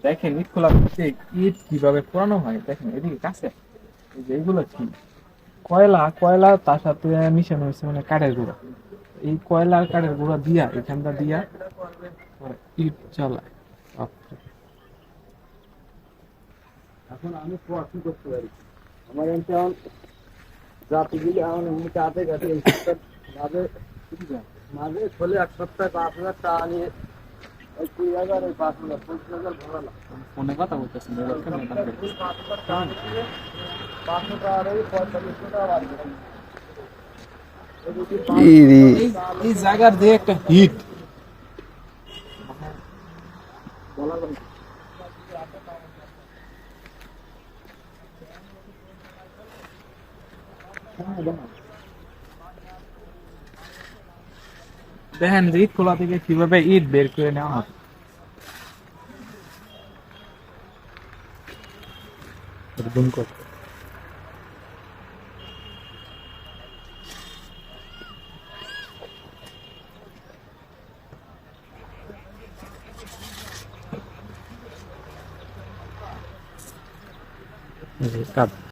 দেখেন ইট খোলা থেকে ইট কিভাবে পোড়ানো হয়, দেখেন এদিকে কাছে এই যে এইগুলো কি কয়লা, কয়লা তার সাথে মিশানো হয়েছে মানে কাঠের গুঁড়া। এই কয়লা আর কাঠের গুঁড়া দিয়া এখানটা দিয়া পরে ইট জ্বালায়। বাপরে। এখন আমি কি করতে পারি? আমার এখন জাতিগুলি এখন এমনিতে হাতে গেছে এই সপ্তাহ মাঝে মাঝে খোলে 1 সপ্তাহে 5,000 টাকা নিয়ে ওই 20,000 ওই 5,000 25,000 ভরালাম। ফোনে কথা বলতেছেন এবার কেমনে দাম ওই করতেছেন? 5,000 টাকা নিয়ে 500 টাকা ওই 45 টাকা বাড়ি গেলাম। ওই যদি 500 এই এই জায়গার যে একটা হিট বলা যায় না। দেখেন যে ইট খোলা থেকে কিভাবে ইট বের করে নেওয়া হবে। এরকম করতে এই যে কাঠ